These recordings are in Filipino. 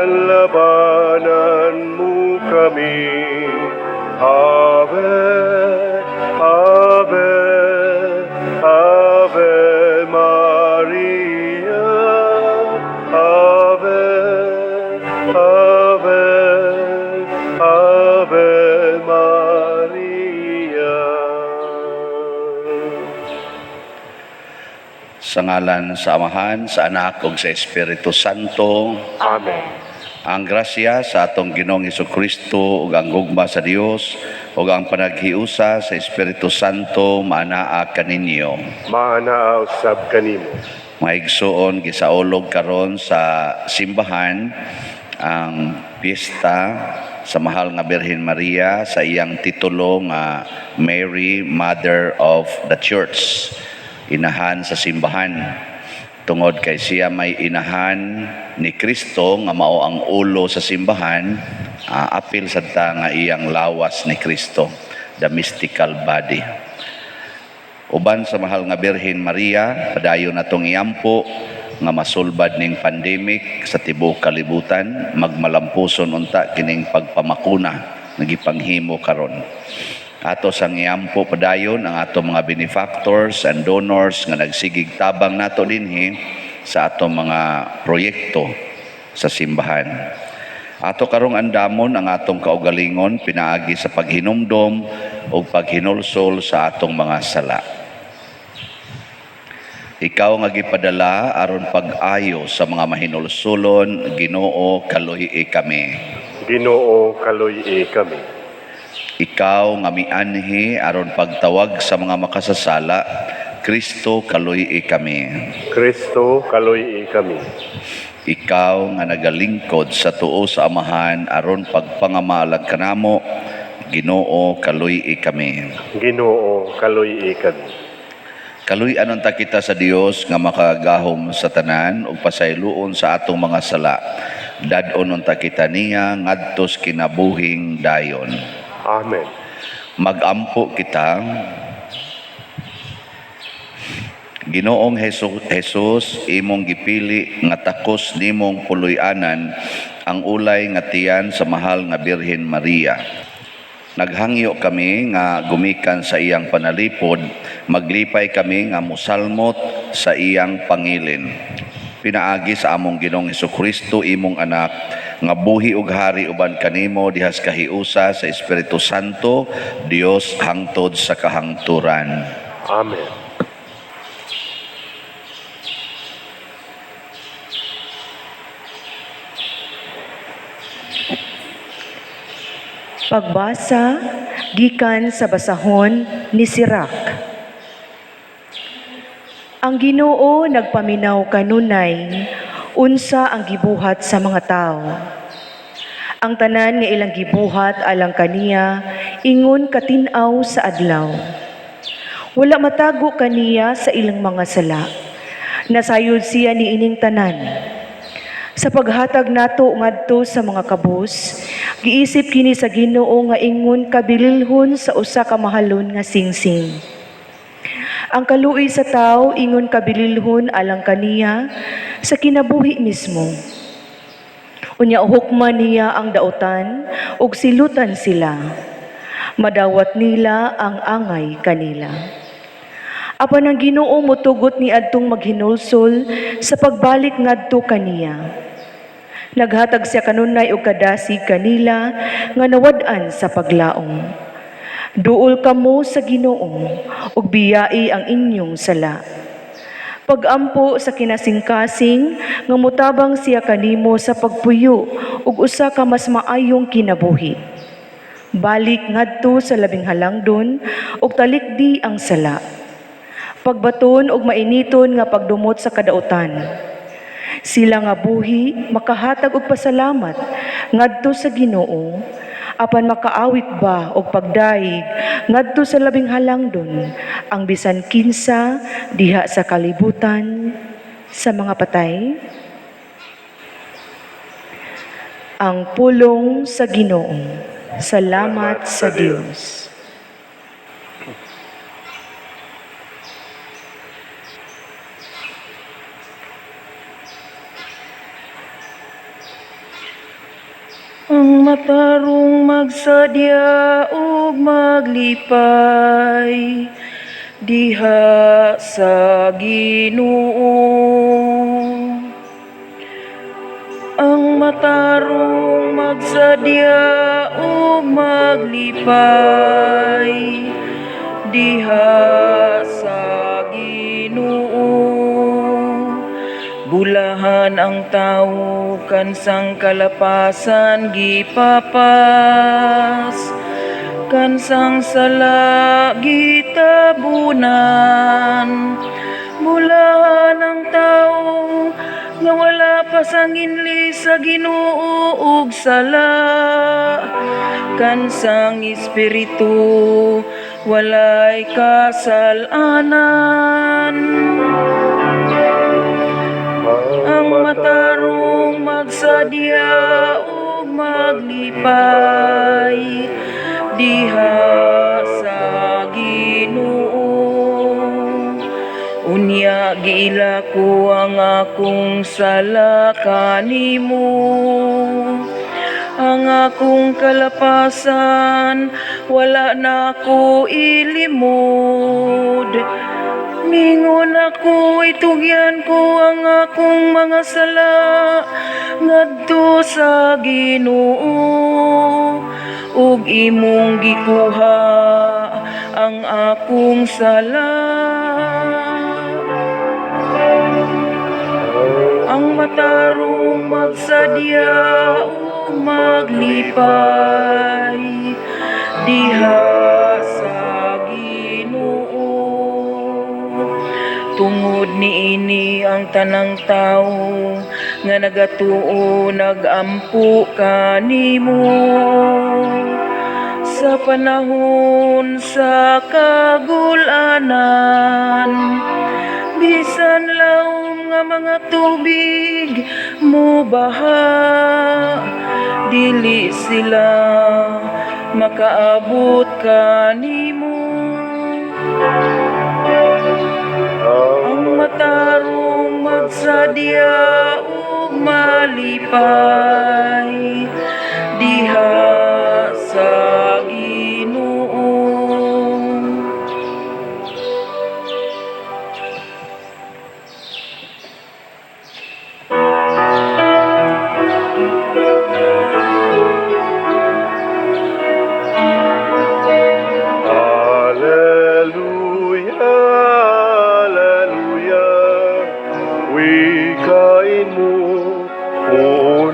Labanan mo kami. Ave, Ave, Ave Maria. Ave, Ave, Ave Maria. Sa ngalan sa Amahan, sa Anak ug sa Espiritu Santo. Amen. Ang grasya sa atong Ginoong Hesukristo ug ang gugma sa Dios ug ang panaghiusa sa Espiritu Santo maanaa kaninyo. Maanaa usab kanimo. Maigsuon gisaulog karon sa simbahan ang piyesta sa mahal nga Birhen Maria sa iyang titulo nga Mary, Mother of the Church. Inahan sa simbahan. Tungod kay siya may inahan ni Kristo nga mao ang ulo sa simbahan, apil sadta nga iyang lawas ni Kristo, the mystical body. Uban sa mahal nga Birhen Maria, padayon natong iampo nga masulbad ning pandemic sa tibuok kalibutan, magmalampuson unta kining pagpamakuna nagipanghimo karon. Ato sang iampo padayon ang ato mga benefactors and donors nga nagsigig tabang nato dinhi sa ato mga proyekto sa simbahan. Ato karong andamon ang atong kaugalingon pinaagi sa paghinumdom o paghinulsol sa atong mga sala. Ikaw nga gipadala aron pag-ayo sa mga mahinulsulon, Ginoo kaluhi kami. Ginoo kaluy kami. Ikaw nga mianhi aron pagtawag sa mga makasasala, Kristo kaluy kami. Kristo kaluy kami. Ikaw nga nagalingkod sa tuo sa Amahan aron pagpangamalag kanamo, Ginoo kaluy kami. Ginoo kaluy kami. Kaluy-anon ta kita sa Dios nga makagahom sa tanan ug pasayloon sa atong mga sala. Dad-onon ta kita niya ngadtos kinabuhing dayon. Amen. Magampo kita. Ginoong Jesus, imong gipili nga takos nimong puloy-anan ang ulay nga tiyan sa mahal nga Birhen Maria. Naghangyo kami nga gumikan sa iyang panalipod, maglipay kami nga musalmot sa iyang pangilin. Pinaagi sa among Ginoong Hesukristo, imong anak, nga buhi ug hari uban kanimo dihas kahiusa sa Espiritu Santo, Dios hangtod sa kahangturan. Amen. Pagbasa gikan sa basahon ni Sirach. Ang Ginoo nagpaminaw kanunay unsa ang gibuhat sa mga tao. Ang tanan nga ilang gibuhat alang kaniya ingon katin-aw sa adlaw. Wala matago kaniya sa ilang mga sala. Nasayod siya ni ining tanan. Sa paghatag nato ngadto sa mga kabus, giisip kini sa Ginoo nga ingon kabililhon sa usa ka mahalon nga singsing. Ang kaluoy sa tao ingon kabililhon alang kaniya sa kinabuhi mismo. Unya hukman niya ang dautan ug silutan sila. Madawat nila ang angay kanila. Apan ang Ginoo motugot ni adtong maghinulsol sa pagbalik ngadto kaniya. Naghatag siya kanunay og kadasig kanila nga nawad-an sa paglaom. Duol kamo sa Ginoo ug biyai ang inyong sala. Pagampo sa kinasingkasing nga mutabang siya kanimo sa pagpuyo ug usa ka mas maayong kinabuhi. Balik ngadto sa labing halangdon ug talikdi ang sala. Pagbaton og mainiton nga pagdumot sa kadautan. Sila nga buhi makahatag og pasalamat ngadto sa Ginoo apan makaawit ba og pagdaig ngadto sa labing halangdon ang bisan kinsa diha sa kalibutan sa mga patay. Ang pulong sa Ginoo. Salamat sa Dios. Ang matarong magsadya ug maglipay diha sa Ginoo. Ang matarong magsadya ug maglipay diha sa Ginoo. Bulahan ang tawo kansang kalapasan gipapas, kansang sala gitabunan. Bulahan ang tawo nga wala pa sanginli sa Ginoo ug sala, kansang espiritu walay kasalanan. Ang matarong magsadya ug maglipay diha sa Ginoo. Unya giila ko ang akong sala kanimo, ang akong kalapasan wala na ko ilimod. Mingon ako, itugyan ko ang akong mga sala ngadto sa Ginoo, ug imong gikuha ang akong sala. Ang matarong magsadya ug maglipay diha sa tungod niini ang tanang tawo nga nagatuo nagampo kanimo sa panahon sa kagulanan. Bisan laom nga mga tubig mubaha, dili sila makaabot kanimo. Ang matarong magsadya ug malipay diha sa Ginoo.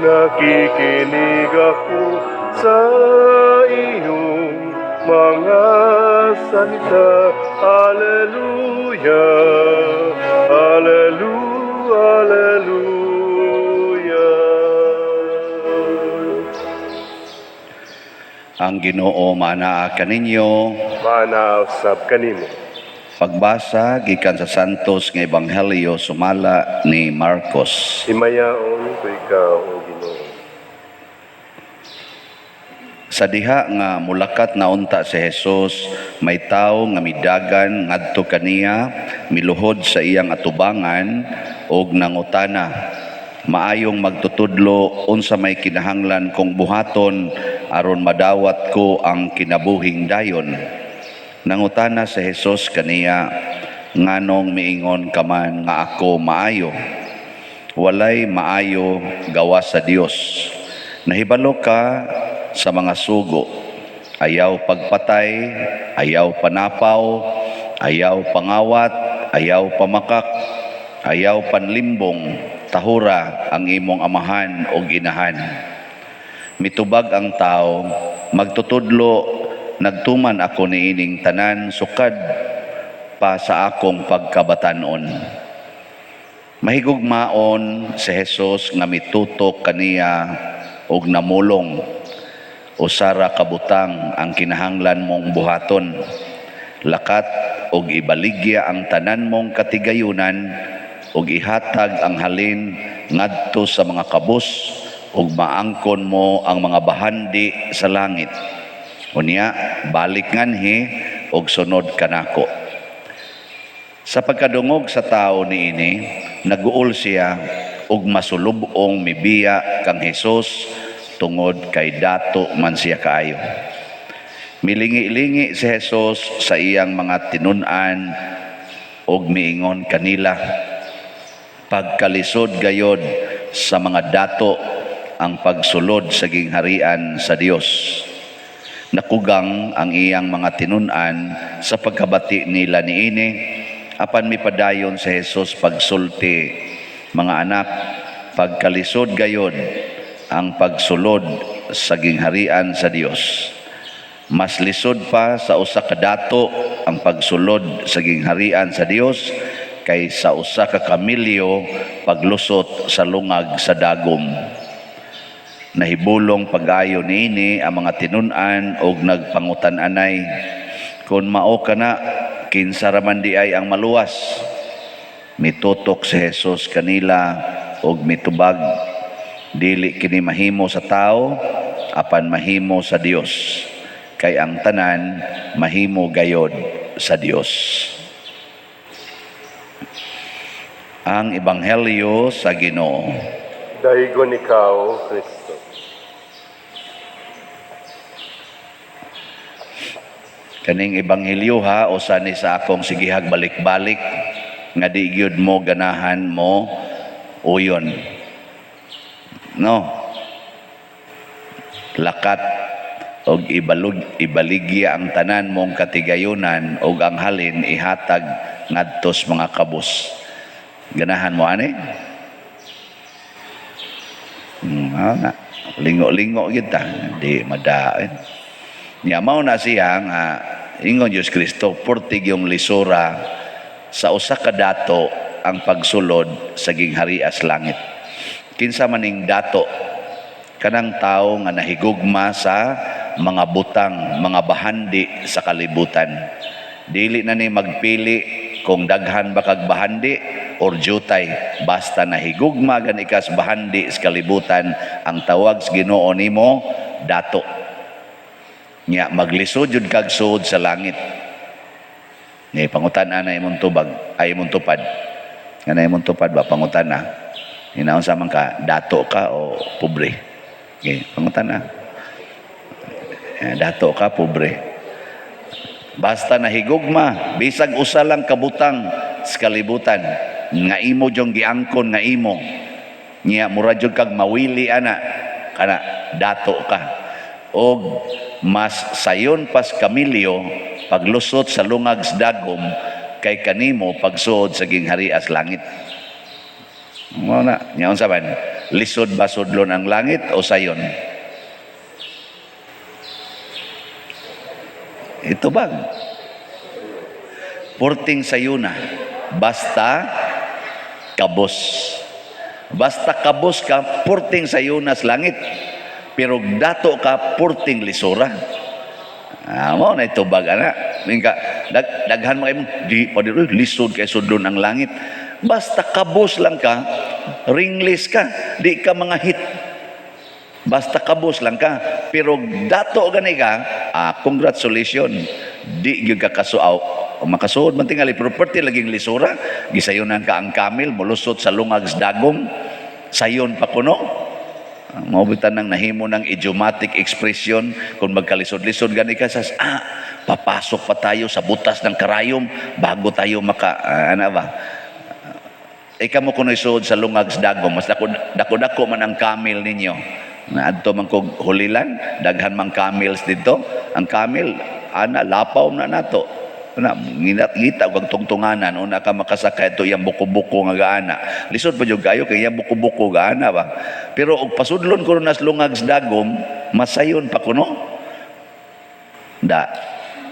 Nakikinig ako sa iyong mga salita. Alleluia, Alleluia, Alleluia. Ang Ginoo manaa kaninyo. Manausap kanimo. Pagbasa gikan sa Santos nga Ebanghelyo sumala ni Marcos. Himayaon ko ikaw, O Ginoo. Sa diha nga mulakat na unta si Jesus, may tawo nga midagan ngadto kaniya, miluhod sa iyang atubangan og nangutana, maayong magtutudlo unsa may kinahanglan kong buhaton aron madawat ko ang kinabuhing dayon. Nangutana si Jesus kaniya, nganong miingon ka man nga ako maayo? Walay maayo gawas sa Dios. Nahibalo ka sa mga sugo, ayaw pagpatay, ayaw panapaw, ayaw pangawat, ayaw pamakak, ayaw panlimbong, tahura ang imong amahan o inahan. Mitubag ang tao, magtutudlo, nagtuman ako niining tanan sukad pa sa akong pagkabatanon. Mahigugmaon si Jesus nga mitutok kaniya og namulong, usara kabutang ang kinahanglan mong buhaton. Lakat og ibaligya ang tanan mong katigayunan og ihatag ang halin ngadto sa mga kabus ug maangkon mo ang mga bahandi sa langit. Unya balik nganhi og sunod kanako. Sa pagkadungog sa tao niini, naguol siya og masulubong mibiya kang Hesus tungod kay dato man siya kaayo. Milingi-lingi si Jesus sa iyang mga tinun-an og miingon kanila, pagkalisod gayod sa mga dato ang pagsulod sa gingharian sa Dios. Nakugang ang iyang mga tinun-an sa pagkabati nila niini, apan mipadayon si Jesus pagsulti, mga anak, pagkalisod gayod ang pagsulod sa gingharian sa Dios. Mas lisod pa sa usa ka dato ang pagsulod sa gingharian sa Dios kaysa usa ka kamilyo paglusot sa lungag sa dagom. Nahibulong pag-ayo niini ang mga tinun-an og nagpangutan-anay, kun mao kana kinsa ra man di ay ang maluwas. Mitutok si Jesus kanila og mitubag, dili kini mahimo sa tao apan mahimo sa Dios, kay ang tanan mahimo gayod sa Dios. Ang Ebanghelyo sa Ginoo. Daigon ikaw, Kristo. Kaning Ebanghelyo ha, usa ni sa akong sigihag balik-balik nga di gyud mo ganahan mo uyon. No? Lakat og ibaligya ang tanan mong katigayunan og ang halin ihatag ngadtos mga kabus. Ganahan mo ani? Nga, lingo-lingo kita, di madain. Nya mao na siya nga ingon Diyos Kristo, portig yung lisura sa usa ka dato ang pagsulod sa gingharias langit. Kinsa maning dato? Kanang tao nga nahigugma sa mga butang, mga bahandi sa kalibutan. Dili na ni magpili kung daghan ba kag bahandi or jutay, basta nahigugma gani kas bahandi sa kalibutan, ang tawag sa Ginoo nimo dato. Nya maglisod jud kag suod sa langit. Ni pangutan-an na imong tubag, ay imong tupad. Nga imong tupad ba pangutan-an? Hinaon sa man ka, dato ka o pobre? Okay, pangutan-an. Dato ka, pobre. Basta nahigugma, bisag usa lang kabutang sa kalibutan, nga imo jong giangkon nga imo, niya mura jud kag mawili ana, kana dato ka. Og mas sayon pas kamilyo paglusot sa lungag sa dagom kay kanimo pagsuod sa gingharias langit. Mo na, nyaon sa man, lisod ba sudlon ang langit o sayon? Ito bag porting sayuna, basta kabos. Basta kabos ka, porting sayuna sa langit. Pero dato ka, porting lisura. Mo na ito bag, ana. Mingka, daghan mo kayo, di pa di lisod kay sudlon ang langit. Basta kabos lang ka, ringless ka, di ka mga hit. Basta kabos lang ka, pero dato gani ka, congratulations, di gyud ka kasuaw. O makasuod man tingali, pero perti laging lisura, gisayonan ka ang kamil, mulusot sa lungag sa dagom, sayon pa kuno. Maubitan ng nahimo ng idiomatic expression, kung magkalisod-lisod gani ka, sas, papasok pa tayo sa butas ng karayom, bago tayo ano ba? Ikaw mo kuno isuod sa lungag sa dagom, mas dako-dako man ang kamil ninyo. Na adto man kog hulilan, daghan mang camels dito. Ang camel ana lapaw na nato. Na ngita og tungtunganan una ka makasakay ito yang buko-buko nga gaana. Lisod pa jud kayo kay yang buko-buko gaana ba. Pero og pasudlon kuno nas lungag sa dagom, masayon pa kuno. Da.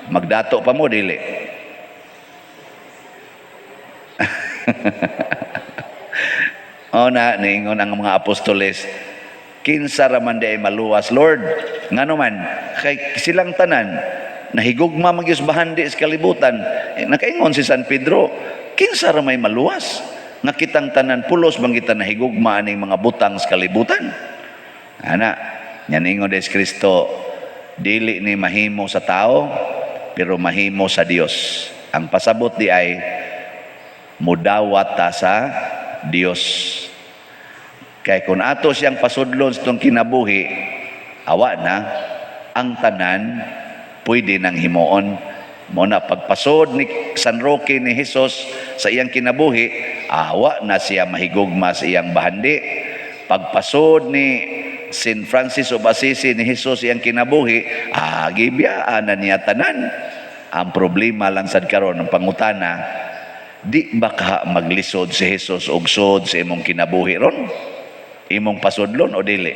Magdato pa mo dili. Na ningon ang mga apostoles, kinsa ra man di ay maluwas, Lord, ngano man kay silang tanan nahigugma magyus bahandi sa kalibutan. Nakaingon si San Pedro, kinsa ra may maluwas nga kitang tanan pulos bang kita nahigugma aning mga butang sa kalibutan. Ana yan ingon des Kristo, dili ni mahimo sa tao pero mahimo sa Dios. Ang pasabot di ay mudawat ta sa Dios. Kaya kung ato siyang pasudlon sa itong kinabuhi, awa na ang tanan pwede nang himuon. Mo na pagpasod ni San Roque ni Jesus sa iyang kinabuhi, awa na siya mahigugma sa iyang bahandi. Pagpasod ni St. Francis of Assisi ni Jesus iyang kinabuhi, gibiyaan na niya tanan. Ang problema lang sad karon ng pangutana, di ba ka maglisod si Jesus og sod sa imong kinabuhi ron? Imong pasudlon o dili?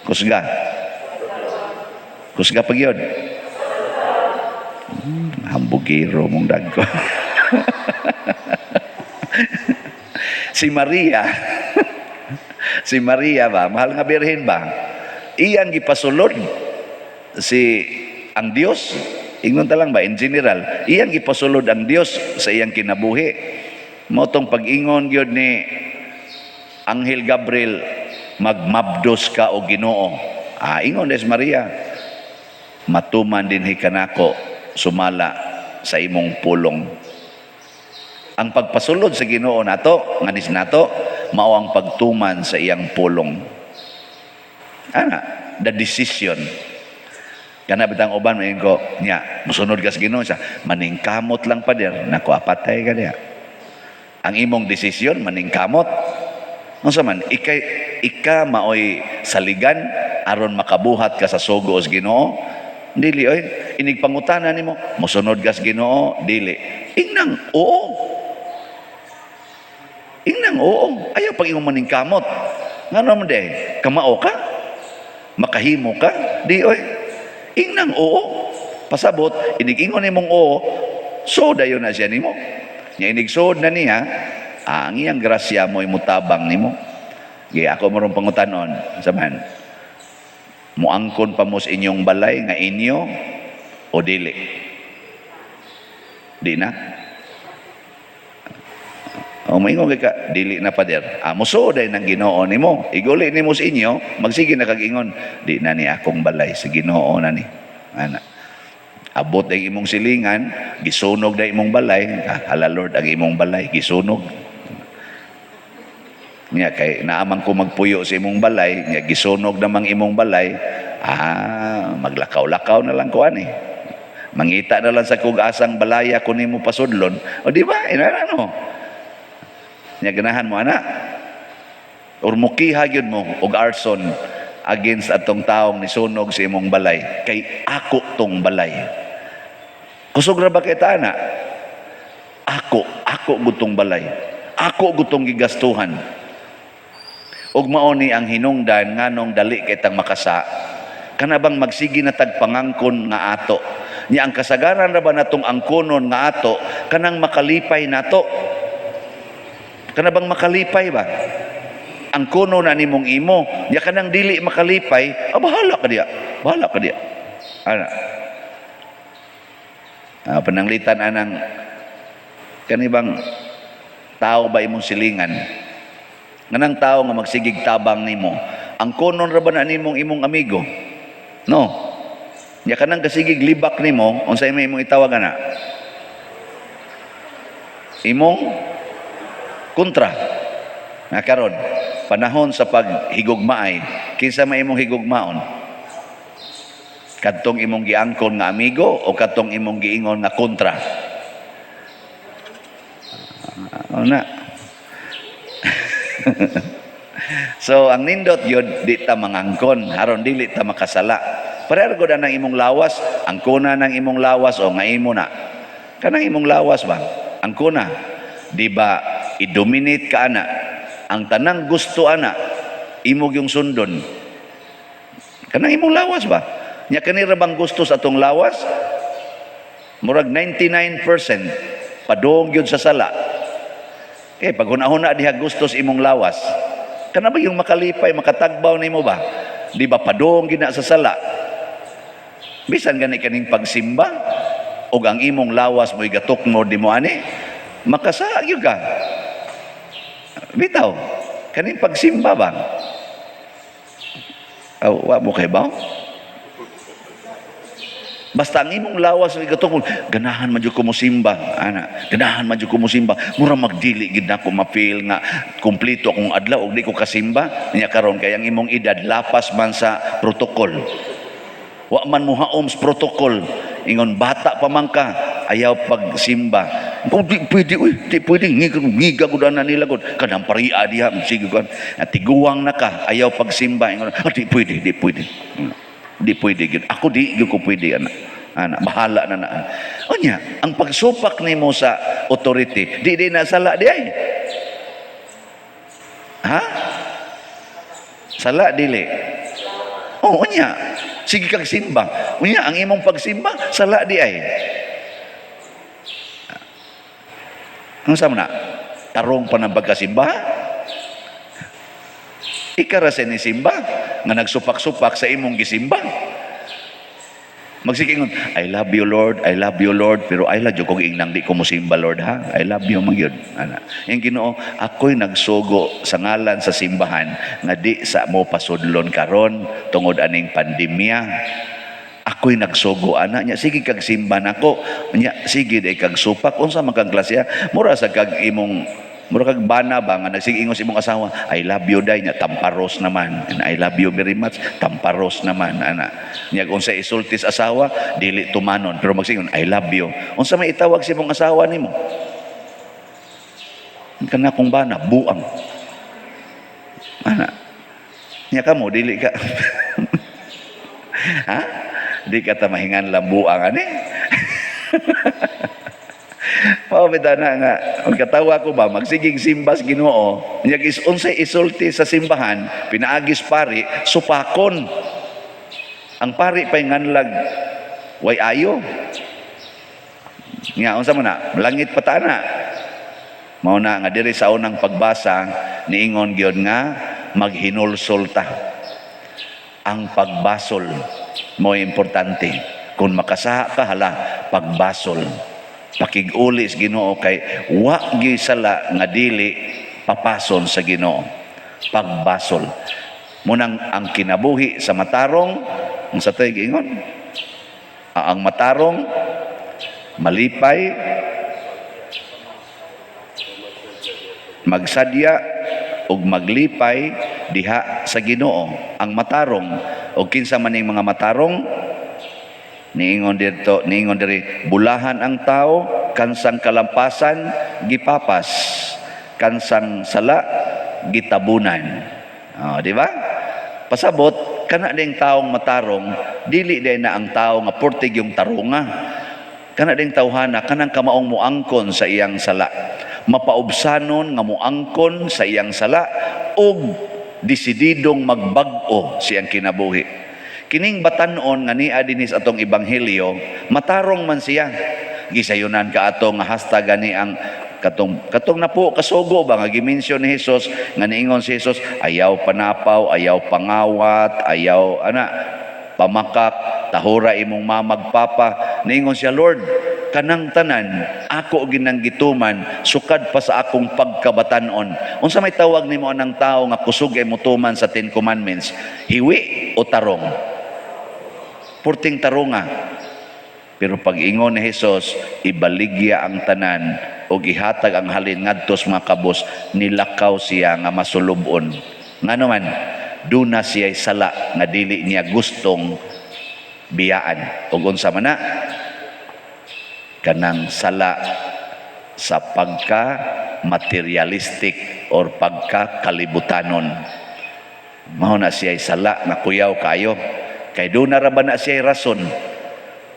Kusga pagyod. Hambugiro mong dagko. Si Maria ba, mahal nga birhen ba, iyang gipasulod ang Dios, ingnon ta lang ba in general, iyang gipasulod ang Dios sa iyang kinabuhi. Motong pag-ingon gyud ni Anghel Gabriel, magmabdos ka o Ginoo. Ingon des Maria, matuman din hikanako sumala sa imong pulong. Ang pagpasulod sa Ginoo nato, nganis nato, mao ang pagtuman sa iyang pulong. The decision. Kana bitang uban main ko nya, musunod ka sa Ginoo siya, maningkamot lang pa der, nako apatay ka diya. Ang imong desisyon maningkamot. Unsa man ika maoy saligan aron makabuhat ka sa sugo sa Ginoo? Dili oy, inig pangutana nimo, musunod ka sa Ginoo? Dili. Ingnang oo. Ayaw pag imong maningkamot. Ngano man day, kamao ka? Makahimo ka? Di oy. Ingnang oo. Pasabot, inig ingon nimong oo, so dayon na siya nimo. Nya inig sod na niya, ang iyang grasya mo imutabang nimo. Ako marong pangutanon, saman. Muangkon pa mo sa inyong balay nga inyo o dili? Di na? O maingon ka, dili na pa der. Musuday ng Ginoo nimo. Iguli nimo sa inyo, magsige na kag-ingon, di na ni akong balay sa Ginoo na ni. Ana. Abot ang imong silingan, gisunog na imong balay, hala Lord ang imong balay, gisunog. Nya kay naamang ko magpuyo sa imong balay, nya gisunog namang imong balay, maglakaw-lakaw na lang ko ani. Mangita na lang sa kung asang balaya kun nimo pasudlon. O di ba? Ano? Nya ganahan mo ana. Or mukiha gyud mo og arson against atong taong nisunog sa imong balay. Kay ako tong balay. Kusog ra ba kita ana? Ako gutong balay. Ako gutong gigastuhan. Ug mao ni ang hinungdan nganong dali kitang makasa. Kana bang magsigi na tagpangangkon nga ato. Nya ang kasagaran ra ba natong angkonon nga ato kanang makalipay nato. Kana bang makalipay ba? Ang kuno na nimong imo, nya kanang dili makalipay, bahala ka diya. Ana. Pananglitan anang kanibang tao ba imong silingan? Nganang tao nga magsigig tabang nimo, ang kunon ra ba na nimong imong amigo? No. Nya kanang kasigig libak nimo, unsay may imong itawag ana? Imong kontra. Karon panahon sa paghigugmaay, kinsa may imong higugmaon? Kadtong imong giangkon nga amigo o kadtong imong giingon nga kontra? Na. So ang nindot yun, di ta mangangkon, haron dili ta makasala. Pareho gud nang imong lawas, ang kuna nang imong lawas o nga imo na. Kanang imong lawas ba? Ang kuna, di ba i-dominate ka ana? Ang tanang gusto ana, imog yung sundon. Kanang imong lawas ba? Nya kanira bang gusto sa atong lawas? Murag 99% padung yun sa sala. Pag hunahuna diha gustos imong lawas, kana ba yung makalipay, makatagbaw nimo ba? Di ba padung gina sa sala? Bisan gani kaning pagsimba, o ang imong lawas mo igatukmo di mo ani, makasagyo ka. Bitaw, kaning pagsimba ba? Wa mo kay ba? Basta ang imong lawas ni katungkol, ganahan man jud ko mosimba, ana. Ganahan man jud ko mosimba. Mura magdili gid nako mapil nga kumpleto akong adlaw ug di ko kasimba. Nya karon kay ang imong edad lapas man sa protokol. Wa man mo haom sa protokol. Ingon bata pa man ka, ayaw pagsimba. Kung di pwede, di pwede, ngiga ko na nila ko. Kanang paria diha, sige ko. Tiguang na ka, ayaw pagsimba. Ingon, di pwede, di pwede. Di pwede gid. Ako di ko pwede ana. Bahala na. Unya, ang pagsupak nimo sa authority, di na sala di ay. Ha? Sala dili. Oh, unya. Sige kag simba. Unya, ang imong pagsimba sala di ay. Ano sa na? Tarong pa ng pagkasimba? Ikara sa ni simba nga nagsupak-supak sa imong gisimba. Magsikingon, I love you Lord, I love you Lord, pero I love you kung ingnang di ko musimba Lord ha. I love you man yun. Yung Ginoo, ako'y nagsugo sa ngalan sa simbahan nga di sa mo pasudlon karon tungod aning pandemya. Ako'y nagsugo ana nya sige kag simba nako nya sige day kag supak unsa man kag klasya mura sa kag imong mura kag bana ba nga nagsigingos imong asawa I love you day nya tamparos naman and I love you very much tamparos naman ana nya unsa isultis asawa dili tumanon pero magsingon I love you unsa may itawag sa imong asawa nimo kana kong bana buang ana nya kamo dili ka ha di ka ta mahingan lambuang ani pabida na nga ang katawa ko ba magsiging simbas Ginoo nya is unsay isulti sa simbahan pinaagis pari supakon ang pari pay nganlag way ayo nya unsa man na langit patana mao na nga diri sa unang pagbasa niingon gyud nga maghinulsol ta ang pagbasol mo importante kung makasaha ka hala pagbasol pakig-uli sa Ginoo kay wa gi sala nga dili papason sa Ginoo pagbasol munang ang kinabuhi sa matarong unsa tay giingon ang matarong malipay magsadya ug maglipay diha sa Ginoo ang matarong o kinsa man ning mga matarong niingon diri bulahan ang tao kansang kalampasan gipapas kansang sala gitabunan di ba pasabot kana ding taong matarong dili day na ang tao nga portig yung tarunga kana ding tawhana kanang kamaong muangkon sa iyang sala mapaubsanon nga muangkon sa iyang sala ug desididong magbag-o siyang kinabuhi. Kining batan-on nga niya dinis atong ebanghelyo, matarong man siya. Gisayunan ka atong nga hashtag gani ang katong na po kasugo ba nga gimension ni Hesus nga niingon si Hesus ayaw panapaw, ayaw pangawat, ayaw pamakak, tahura imong mamagpapa. Niingon siya, Lord, kanang tanan ako ginang gituman sukad pa sa akong pagkabatanon. Unsa may tawag nimo anang tao nga kusog ay mutuman sa 10 commandments? Hiwi o tarong? Purting tarunga. Pero pag ingon ni Hesus, ibaligya ang tanan o ihatag ang halin ngadto sa mga kabos, nilakaw siya nga masulubon. Ngano man, duna siya sala nga dili niya gustong biyaan. O unsa man na, kanang sala sa pagka materialistic or pagka kalibutanon. Mao na siya sala nga kuyaw kayo kay do na ra ba na siya rason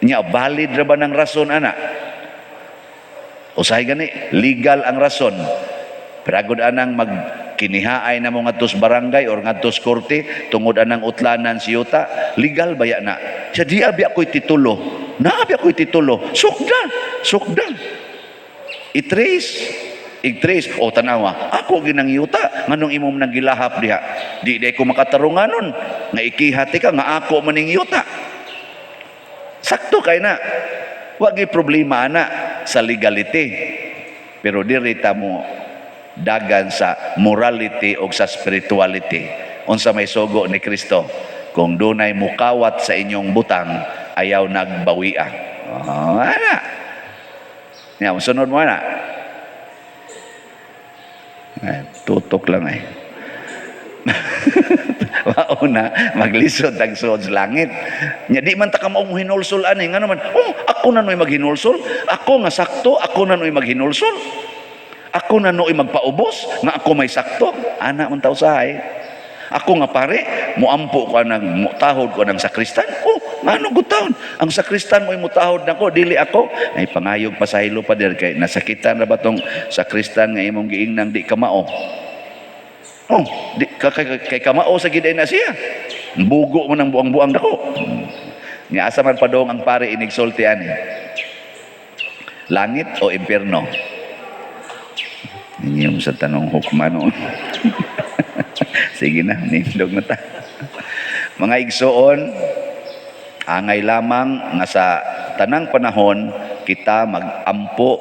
nya valid ra ba ng rason ana usahay gani legal ang rason pero anang magkinihaay na mo ngadto sa barangay or ngadto sa korte tungod anang utlanan si yuta legal ba ya na siya di abi ako'y titulo naabi ako'y titulo sukda i-trace o tanawa ako ginang yuta nganong imong nang gilahap diha di ko makatarunganon nga ikihati ka nga ako maning yuta sakto kay na wagi problema ana sa legality pero diri ta mo dagan sa morality o sa spirituality unsa may sugo ni Kristo kung dunay mukawat sa inyong butang ayaw nagbawi ana. Nya sunod mo na. Tutok lang ay. Mauna maglisod tag suod sa langit. Nya di man ta ka mao hinulsol ani ngano man. Ako na noy maghinulsol. Ako nga sakto, ako na noy maghinulsol. Ako na noy magpaubos nga ako may sakto. Ana man taw sahay. Ako nga pare, muampo ko nang mutahod ko ng sakristan. Ngano gutahon? Ang sakristan mo mutahod nako, dili ako. Ay pangayog pasahilo pa der kay nasakitan ra ba tong sakristan nga imong giingnan di ka mao. Kay kamao sa giday na siya. Bugo mo ng buang-buang dako. Nga asa man padong ang pare inigsulti ani. Langit o impierno? Inyong sa tanong hukma noon. Sige na, nindog na ta. Mga igsoon, angay lamang nga sa tanang panahon kita magampo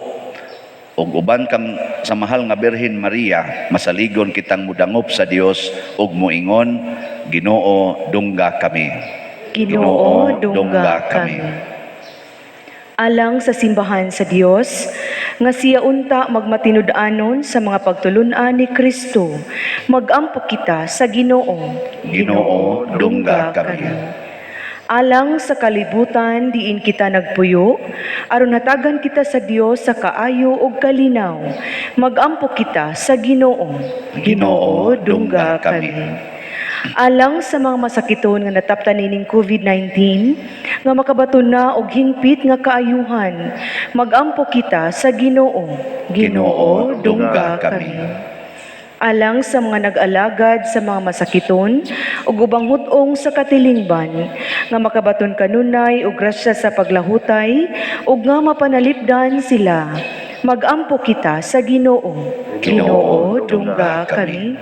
ug uban kang sa mahal nga Birhen Maria, masaligon kitang mudangop sa Dios ug moingon, Ginoo dungga kami. Ginoo dungga kami. Alang sa simbahan sa Dios, nga siya unta magmatinud-anon sa mga pagtulun-an ni Kristo, magampo kita sa Ginoo. Ginoo dungga kami. Alang sa kalibutan diin kita nagpuyo, aron hatagan kita sa Dios sa kaayo ug kalinaw, magampo kita sa Ginoo. Ginoo dungga kami. Alang sa mga masakiton nga nataptan nining COVID-19, nga makabaton na og hingpit nga kaayuhan, magampo kita sa Ginoo. Ginoo dungga kami. Alang sa mga nag-alagad sa mga masakiton ug ubang hutong sa katilingban, nga makabaton kanunay ug grasya sa paglahutay ug nga mapanalipdan sila, magampo kita sa Ginoo. Ginoo dungga kami.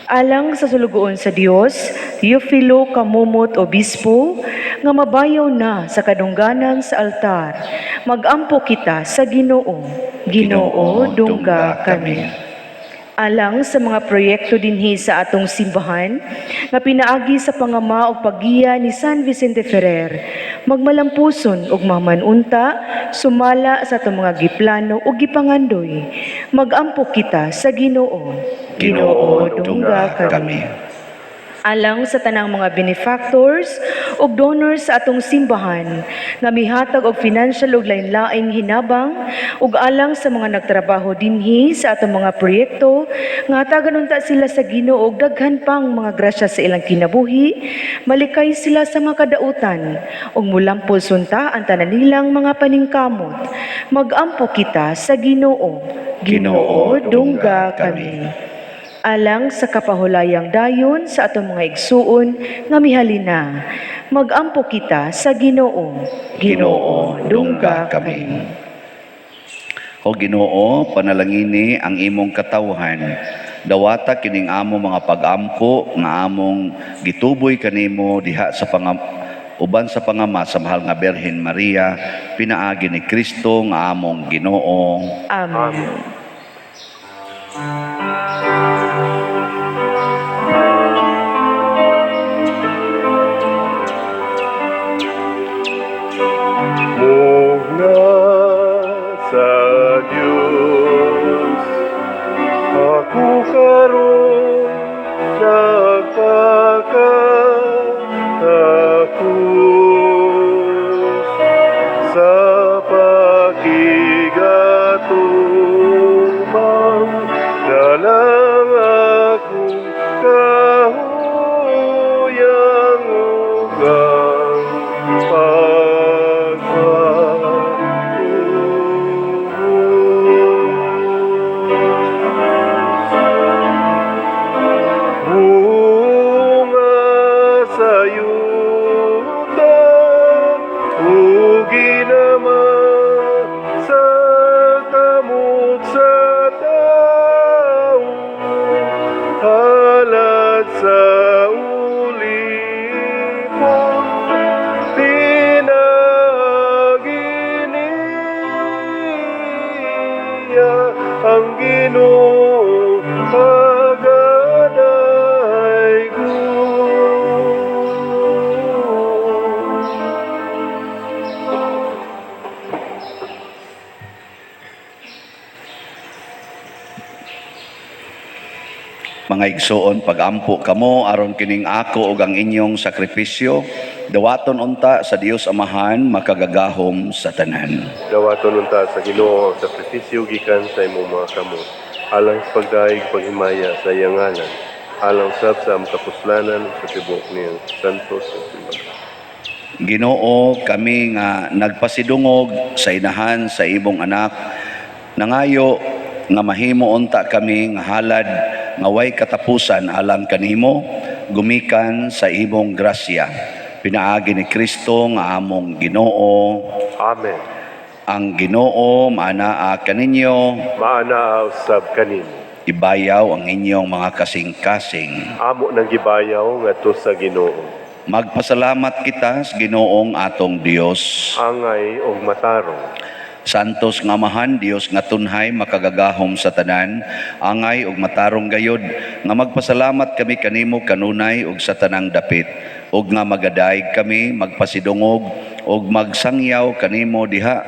Alang sa sulugoon sa Dios, Teofilo Kamumot Obispo, nga mabayaw na sa kadungganan sa altar, magampo kita sa Ginoo. Ginoo dungga kami. Alang sa mga proyekto dinhi sa atong simbahan, nga pinaagi sa pangama o paggiya ni San Vicente Ferrer, magmalampuson ug mamanunta, sumala sa atong mga giplano ug gipangandoy, magampo kita sa Ginoo. Ginoo dungga kami. Alang sa tanang mga benefactors ug donors sa atong simbahan nga mihatag og financial ug lain-laing hinabang ug alang sa mga nagtrabaho dinhi sa atong mga proyekto nga hatagan unta sila sa Ginoo og daghan pang mga grasya sa ilang kinabuhi, malikay sila sa mga kadautan ug mulampos unta ang tanan nilang mga paningkamot, magampo kita sa Ginoo. Ginoo dungga kami. Alang sa kapahulayang dayon sa atong mga igsuon nga mihalina, magampo kita sa Ginoo. Ginoo dungga kami. O Ginoo, panalangini ang imong katawhan. Dawata kining amo mga pagampo nga among gituboy kanimo diha sa uban sa pangama sa mahal nga Birhen Maria, pinaagi ni Kristo nga among Ginoo. Amen. Muna sa Diyos, ako karon nagpakatakos sa pakigatos. Mga igsuon, pagampo kamo aron kining ako ug ang inyong sakripisyo, dawaton unta sa Dios Amahan makagagahom sa tanan. Dawaton unta sa Ginoo ang sakripisyo gikan sa imong mga kamot. Alang sa pagdaig paghimaya sa iyang ngalan. Alang sab sa kapuslanan sa tibok niyang santos sa simbahan. Ginoo, kami nga nagpasidungog sa inahan sa imong anak, nangayo nga mahimo unta kami nga halad nga way katapusan alang kanimo, gumikan sa imong grasya. Pinaagi ni Kristo nga among Ginoo. Amen. Ang Ginoo maanaa kaninyo, Maana usab kanin. ibayaw ang inyong mga kasing-kasing. Amo nang gibayaw ngadto sa Ginoo. Magpasalamat kita sa Ginoong atong Dios. Angay og matarong. Santos nga Amahan, Dios nga tunhay makagagahom sa tanan, angay ug matarong gayod, nga magpasalamat kami kanimo kanunay ug sa tanang dapit, ug nga magadaig kami magpasidungog ug magsangyaw kanimo diha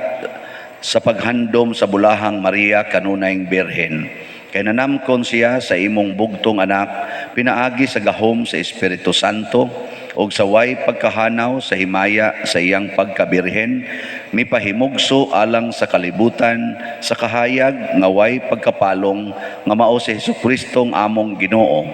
sa paghandom sa bulahang Maria kanunayng Birhen. Kay nanamkon siya sa imong bugtong anak, pinaagi sa gahom sa Espiritu Santo, ug sa way pagkahanaw sa himaya sa iyang pagkabirhen, mipahimugso alang sa kalibutan, sa kahayag nga way pagkapalong nga mao si Hesukristo ang among Ginoo.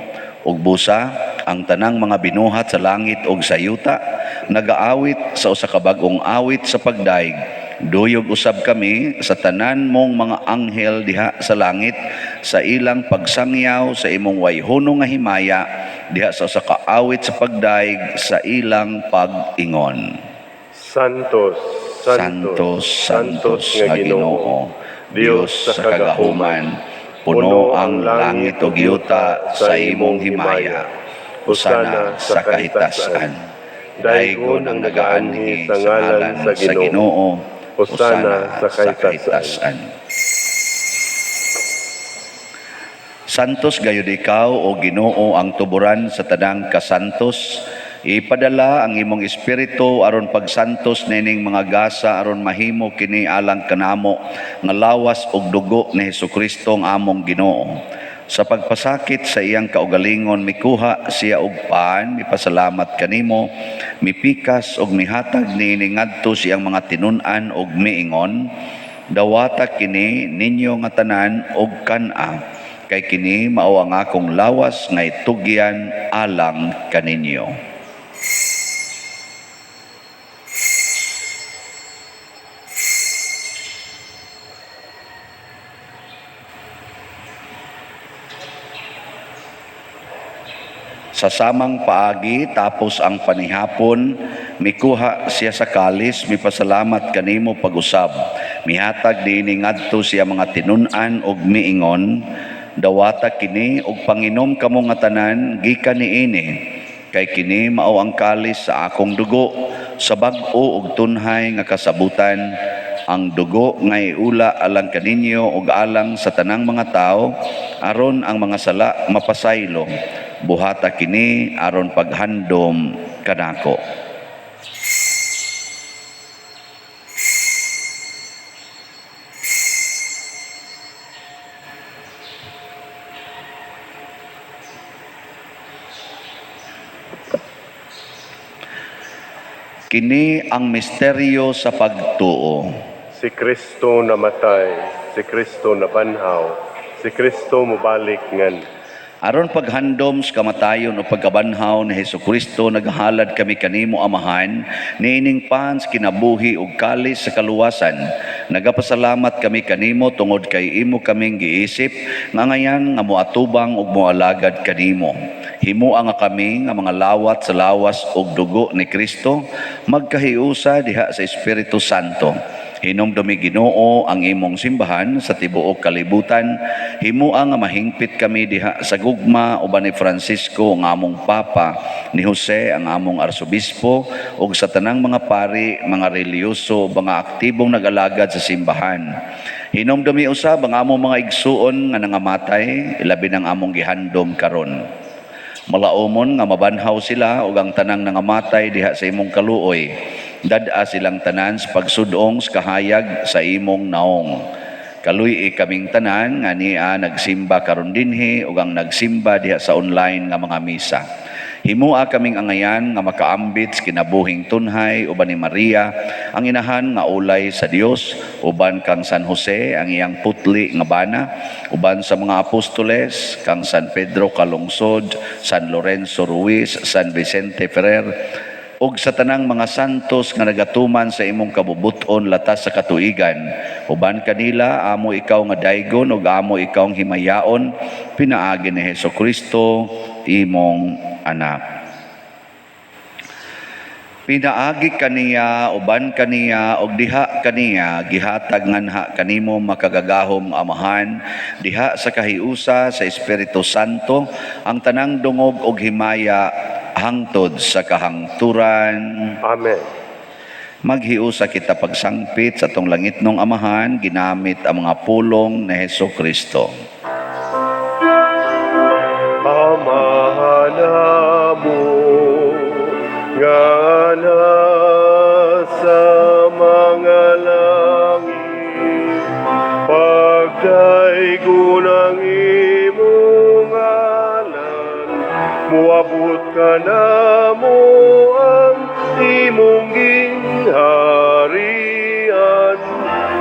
Ug busa ang tanang mga binuhat sa langit ug sa yuta, nagaawit sa usa ka bag-ong awit sa pagdaig. Duyog usab kami sa tanan mong mga anghel diha sa langit, sa ilang pagsangyaw sa imong wayhunong nga himaya, diha sa usa ka awit sa pagdaig sa ilang pag-ingon. Santos, Santos, Santos nga Ginoo, Dios sa kagahuman, puno ang langit ug yuta sa imong himaya. Husana sa kahitasan. Daigon ang nagaanhi sa ngalan sa Ginoo. Husana sa kahitasan. Santos gayud ikaw o Ginoo ang tuburan sa tanang kasantos. Ipadala ang imong espiritu aron pagsantos nining mga gasa aron mahimo kini alang kanamo nga lawas ug dugo ni Hesukristo ang among Ginoo. Sa pagpasakit sa iyang kaugalingon mikuha siya og paan, mipasalamat kanimo, mipikas ug mihatag niini ngadto siyang mga tinun-an ug miingon, dawata kini ninyo nga tanan og kan-a, kay kini mao ang akong lawas nga itugyan alang kaninyo. Sa samang paagi tapos ang panihapon, mikuha siya sa kalis, mipasalamat kanimo pag-usab. Mihatag diini ngadto siya mga tinun-an ug miingon, dawata kini ug panginom kamo nga tanan gikan niini, kay kini mao ang kalis sa akong dugo, sa bag-o ug tunhay nga kasabutan, ang dugo nga iula alang kaninyo ug alang sa tanang mga tao, aron ang mga sala mapasaylo. Buhata kini aron paghandom kanako. Kini ang misteryo sa pagtuo. Si Kristo namatay, si Kristo nabanhaw, si Kristo mubalik ngan. Aron paghandom sa kamatayon o pagkabanhaw ni Hesukristo, naghalad kami kanimo Amahan, niining pans kinabuhi ug kalis sa kaluwasan. Nagapasalamat kami kanimo tungod kay imo kaming giisip, nga ngayan nga moatubang ug moalagad kanimo. Himuang nga kami nga mga lawat sa lawas ug dugo ni Kristo, magkahiusa diha sa Espiritu Santo. Hinumdumi Ginoo ang imong simbahan sa tibuok kalibutan. Himuang nga mahingpit kami diha sa gugma uban ni Francisco ang among Papa, ni Jose ang among Arsobispo, ug sa tanang mga pari, mga reliyoso, mga aktibong nag-alagad sa simbahan. Hinumdumi usab ang among mga igsuon nga nangamatay, ilabi ng among gihandom karon. Malaumon nga mabanhaw sila ug ang tanang nangamatay diha sa imong kaluoy. Dad-a silang tanan sa pagsudong sa kahayag sa imong naong. Kaluy kaming tanan nga niya nagsimba karon dinhi ug ang nagsimba diha sa online nga mga misa. Himua kaming angayan nga makaambit sa kinabuhing tunhay uban ni Maria ang inahan nga ulay sa Dios, uban kang San Jose ang iyang putli nga bana, uban sa mga apostoles kang San Pedro Calungsod, San Lorenzo Ruiz, San Vicente Ferrer, ug sa tanang mga santos nga nagatuman sa imong kabubuton latas sa katuigan. Uban kanila amo ikaw nga daygon ug amo ikaw ang himayaon, pinaagi ni Hesukristo imong anak. Pinaagi kaniya, uban kaniya, og diha kaniya, gihatag nganha kanimo makagagahom amahan, diha sa kahiusa sa Espiritu Santo, ang tanang dungog og himaya hangtod sa kahangturan. Amen. Maghiusa kita pagsangpit sa tong langitnong amahan, ginamit ang mga pulong ni Hesukristo. Amahan mo nga nasa mga langit, pagdaygon ang imong ngalan, muabot ka na mo ang imong gingharian,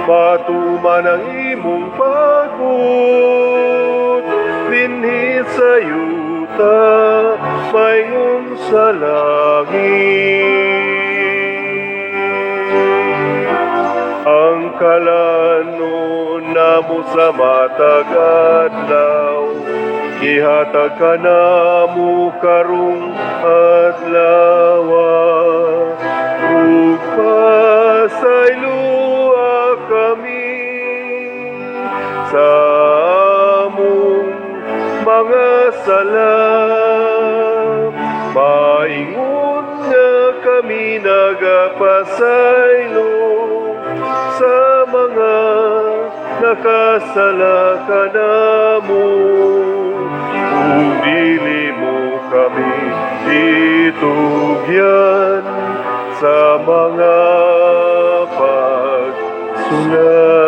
matuman ang imong pagod, binhi sa yuta, mayngon sa langit. Ang kalanon namo sa matag adlaw, ihatag ka namo karong adlawa, ug pasaylua kami sa among mga sala, maingon nga kami nagapasaylo sa mga nakasala kanamo, ug dili mo kami itugyan sa mga pagsulay,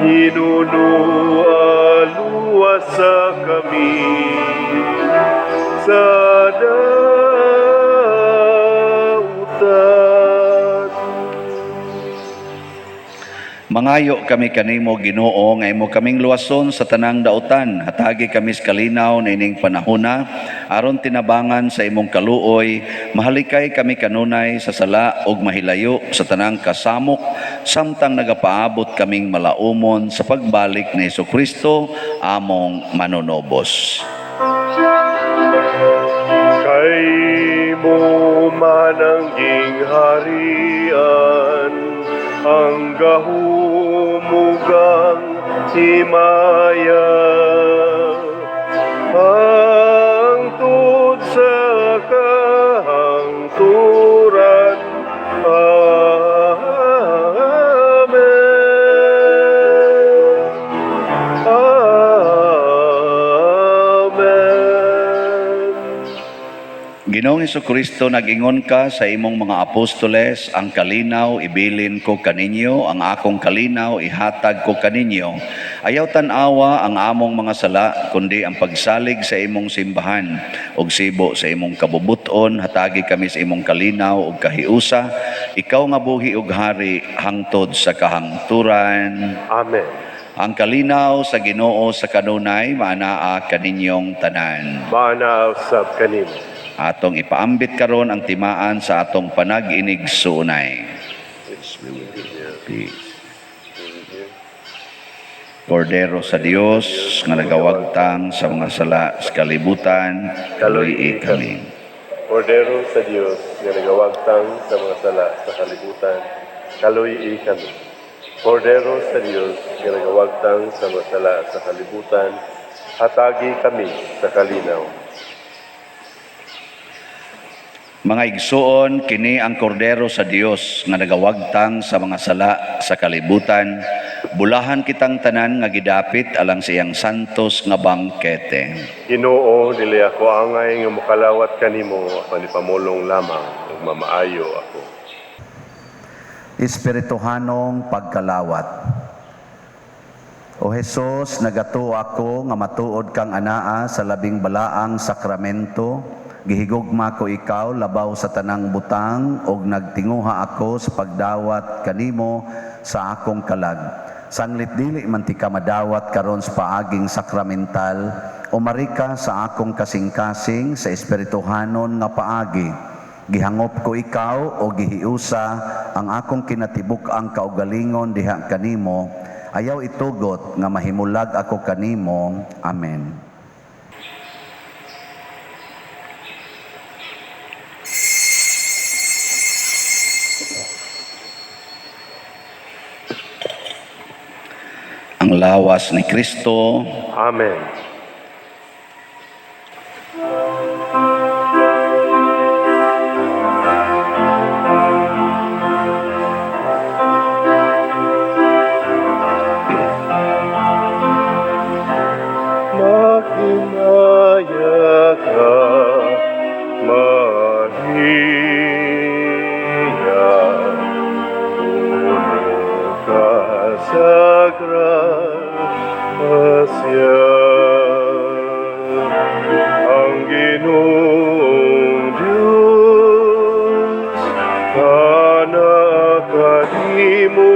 inunualuwasa kami sa dautan. Mangayo kami kanimo Ginoo nga imo kaming luwason sa tanang dautan, hatagi kami sa kalinaw na ining panahona aron tinabangan sa imong kaluoy, mahalikay kami kanunay sa sala ug mahilayo sa tanang kasamok, samtang nagapaabot kaming malaumon sa pagbalik ni Hesukristo among manunobos. Kay mo man ang gingharian, ang gahumugang himaya, hangtod sa kahangturan. Amen. Amen. Ginoong Hesukristo, nag-ingon ka sa imong mga apostoles, ang kalinaw ibilin ko kaninyo, ang akong kalinaw ihatag ko kaninyo. Ayaw tan-awa ang among mga sala, kundi ang pagsalig sa imong simbahan, ug sibo sa imong kabubuton, hatagi kami sa imong kalinaw ug kahiusa, ikaw nga buhi ug hari hangtod sa kahangturan. Amen. Ang kalinaw sa Ginoo sa kanunay, maanaa kaninyong tanan. Maana usab kanimo. Atong ipaambit karon ang timaan sa atong panag-inig sunay. Peace. Kordero sa Dios nga nagawagtang sa mga sala sa kalibutan, kaluy kami. Kordero sa Dios nga nagawagtang sa mga sala sa kalibutan, kaluy kami. Kordero sa Dios nga nagawagtang sa mga sala sa kalibutan, hatagi kami sa kalinaw. Mga igsuon, kini ang kordero sa Dios nga nagawagtang sa mga sala sa kalibutan. Bulahan kitang tanan nga gidapit alang sa iyang santos nga bangkete. Ginoo, dili ako angay nga mokalawat kanimo, panipamulong lamang ug mamaayo ako. Espirituhanong pagkalawat. O Jesus, nagato ako nga matuod kang anaa sa labing balaang sakramento. Gihigugma ko ikaw labaw sa tanang butang og nagtinguha ako sa pagdawat kanimo sa akong kalag. Sanglit dili man ti ka madawat karon sa paaging sakramental, umari ka sa akong kasing-kasing sa espirituhanon nga paagi. Gihangop ko ikaw o gihiusa ang akong kinatibuk ang kaugalingon diha kanimo. Ayaw itugot nga mahimulag ako kanimo. Amen. Ang lawas ni Kristo. Amen. Maghimaya ka, Maria, puno ka sa grasya. Ang Ginoong Diyos, anak kanimo,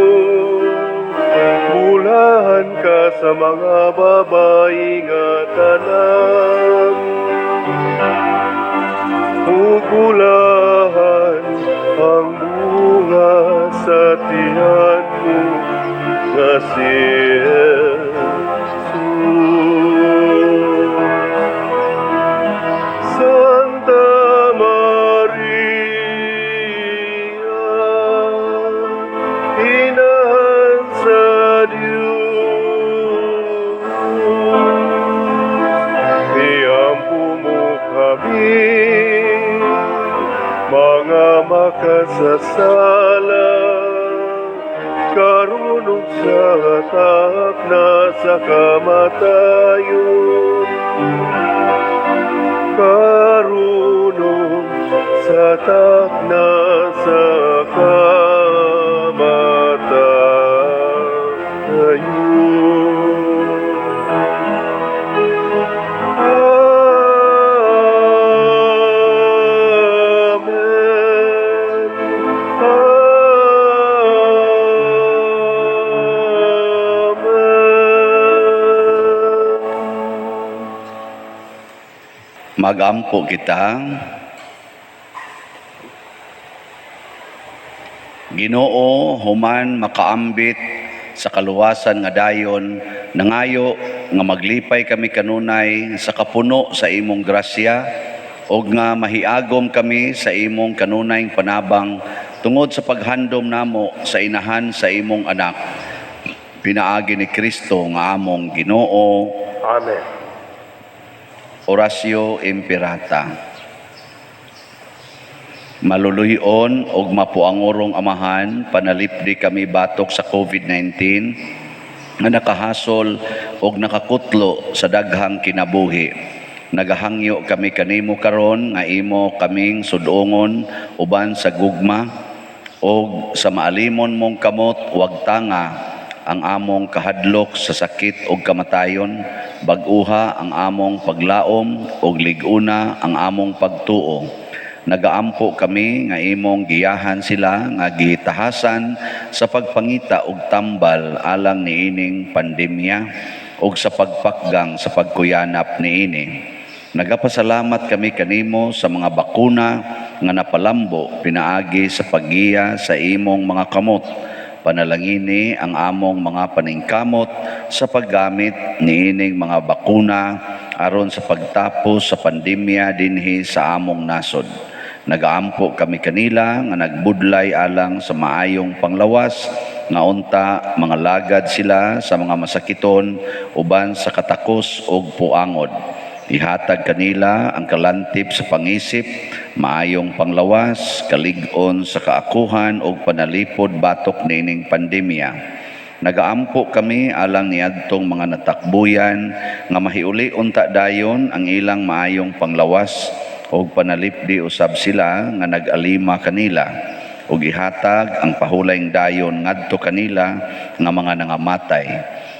bulahan ka sa mga babae nga tanan. Ugulahan ang bunga sa tiyan mo nga si Jesus. Santa Maria, Inahan sa Diyos, iampu mo kami, mga makasasala, karunong sa hatak na sa kamatayon. Karunong sa hatak na sa Magampo kita. Ginoo, human makaambit sa kaluwasan nga dayon, nangayo nga maglipay kami kanunay sa kapuno sa imong grasya, o nga mahiagom kami sa imong kanunayng panabang tungod sa paghandom namo sa inahan sa imong anak. Pinaagi ni Kristo nga among Ginoo. Amen. Orasio Imperata. Maluluyon og mapuangorong amahan, panalipdi kami batok sa COVID-19 nga nakahasol og nakakutlo sa daghang kinabuhi. Nagahangyo kami kanimo karon nga imo kaming sudongon uban sa gugma og sa maalimon mong kamot wag tanga ang among kahadlok sa sakit ug kamatayon, bag-uha ang among paglaom ug lig-una ang among pagtuo. Nagaampo kami nga imong giyahan sila nga gihitahasan sa pagpangita ug tambal alang niining pandemya ug sa pagpakgang sa pagkuyanap niini. Nagapasalamat kami kanimo sa mga bakuna nga napalambo pinaagi sa paggiya sa imong mga kamot. Panalangini ang among mga paningkamot sa paggamit niining mga bakuna aron sa pagtapos sa pandemya dinhi sa among nasod. Nagaampo kami kanila nga nagbudlay alang sa maayong panglawas nga unta mga lagad sila sa mga masakiton uban sa katakos ug puangod. Ihatag kanila ang kalantip sa pangisip, maayong panglawas, kalig-on sa kaakuhan ug panalipod batok nining pandemya. Nagaampo kami alang niadtong mga natakbuyan nga mahiuli unta dayon ang ilang maayong panglawas ug panalipdi usab sila nga nag-alima kanila ug ihatag ang pahulayng dayon ngadto kanila nga mga nangamatay.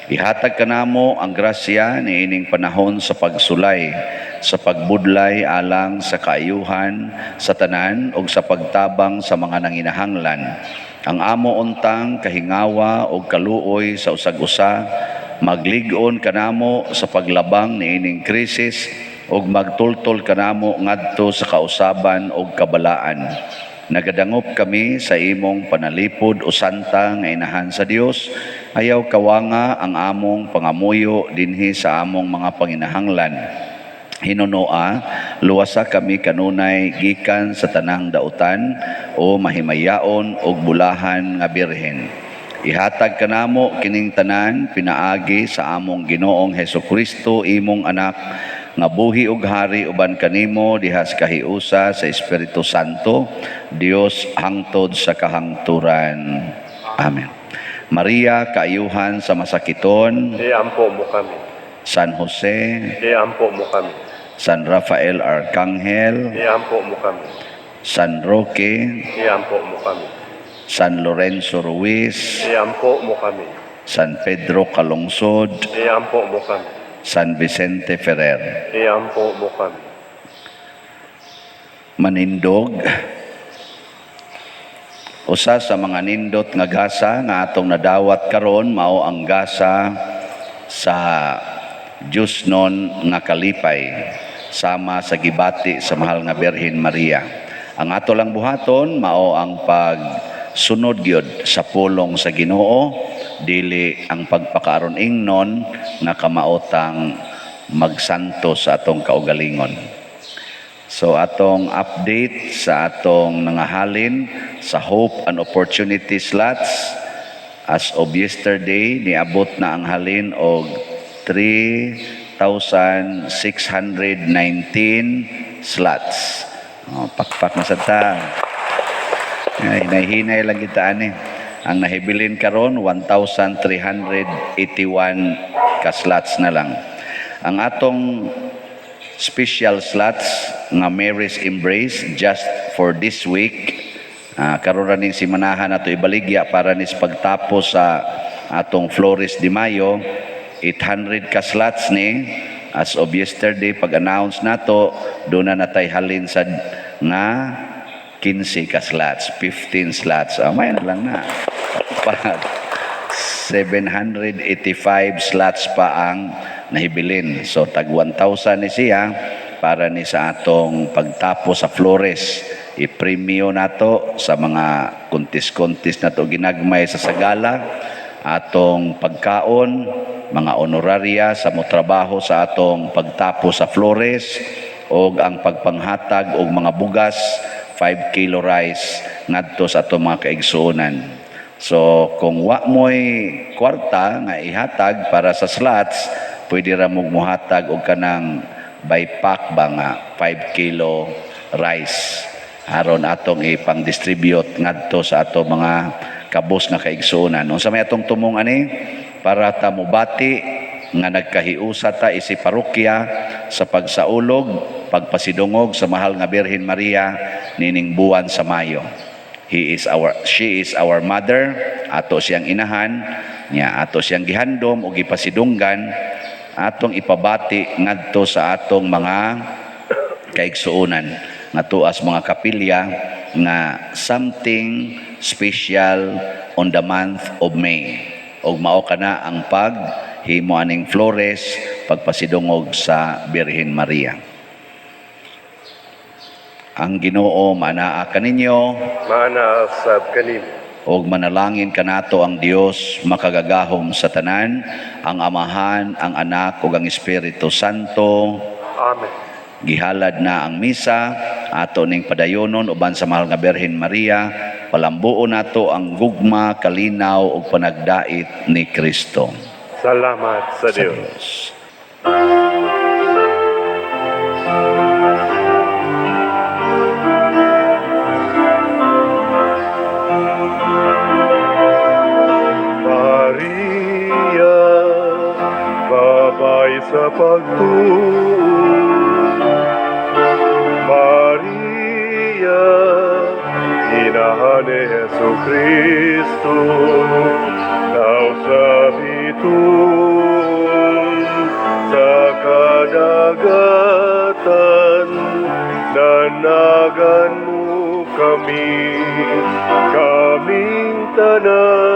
Ihatag kanamo ang grasya niining panahon sa pagsulay, sa pagbudlay alang sa kaayuhan, sa tanan ug sa pagtabang sa mga nanginahanglan. Ang amo untang kahingawa ug kaluoy sa usag-usa, maglig-on kanamo sa paglabang niining krisis ug magtultol kanamo ngadto sa kausaban ug kabalaan. Nagadangop kami sa imong panalipod o santa nga inahan sa Dios, ayaw kawanga ang among pangamuyo dinhi sa among mga panginahanglan. Hinunoa, luwasa kami kanunay gikan sa tanang dautan o mahimayaon og bulahan nga birhen. Ihatag kanamo kining tanan pinaagi sa among Ginoong Hesukristo imong anak nga buhi ug hari uban kanimo diha sa kahiusa sa Espiritu Santo, Dios hangtod sa kahangturan. Amen. Maria, kaayuhan sa masakiton, Iampo mo kami. San Jose, Iampo mo kami. San Rafael Arcangel, Iampo mo kami. San Roque, Iampo mo kami. San Lorenzo Ruiz, Iampo mo kami. San Pedro Calungsod, Iampo mo kami. San Vicente Ferrer. Iampo mo kami. Manindog, usa sa mga nindot nga gasa nga atong nadawat karon mao ang gasa sa Diyos non nga kalipay sama sa gibati sa mahal nga Birhen Maria. Ang ato lang buhaton mao ang pagsunod gyud sa pulong sa Ginoo, dili ang pagpakaaron ingnon nga kamaotang magsanto sa atong kaugalingon. So atong update sa atong nangahalin sa Hope and Opportunity slots. As of yesterday, niabot na ang halin og 3,619 slots. Pakpak na sa ta. Hinay-hinay lang kita ani. Ang nahibilin karon 1,381 ka slots na lang. Ang atong special slots nga Mary's Embrace just for this week, karon ra ning simanahan nato ibaligya para nis pagtapos sa atong Flores de Mayo, 800 ka slots ni. As of yesterday pag-announce nato, doon na natay halin sa nga 15 ka slots, 15 slots. May na lang na. 785 slots pa ang nahibilin. So tag 1,000 ni siya para ni sa atong pagtapos sa Flores. I-premyo nato sa mga kuntis-kuntis nato ginagmay sa sagala, atong pagkaon, mga honoraria sa motrabaho sa atong pagtapos sa Flores, o ang pagpanghatag og mga bugas, 5 kilo rice ngadto sa atong mga kaigsuonan. So kung wa mo'y kwarta nga ihatag para sa slots, pwede ra mo muhatag og kanang by pack ba nga 5 kilo rice aron atong ipang-distribute ngadto sa ato mga kabos nga kaigsuonan. Unsa may atong tumong ani para ta mobati nga nagkahiusa ta isi parokya sa pagsaulog, pagpasidungog sa mahal nga Birhen Maria nining buwan sa Mayo. She is our mother, ato siyang inahan, niya ato siyang gihandom o gipasidunggan, atong ipabati ngadto sa atong mga kaigsuonan ngadto as mga kapilya nga something special on the month of May. Og mao kana ang paghimo aning Flores pagpasidungog sa Birhen Maria. Ang Ginoo manaa kaninyo, Manaasab kanimo. og manalangin kanato ang Dios makagagahom sa tanan, ang Amahan, ang Anak ug ang Espiritu Santo. Amen. Gihalad na ang misa, ato ning padayonon uban sa mahal nga Birhen Maria, palambuon nato ang gugma, kalinaw ug panagdait ni Kristo. Salamat sa Sa Diyos. Dios. Maria, babay sa pagtuon. Maria, inahan ni Jesucristo, thou sa bituon. Tinawagan mo kami, kaming tanan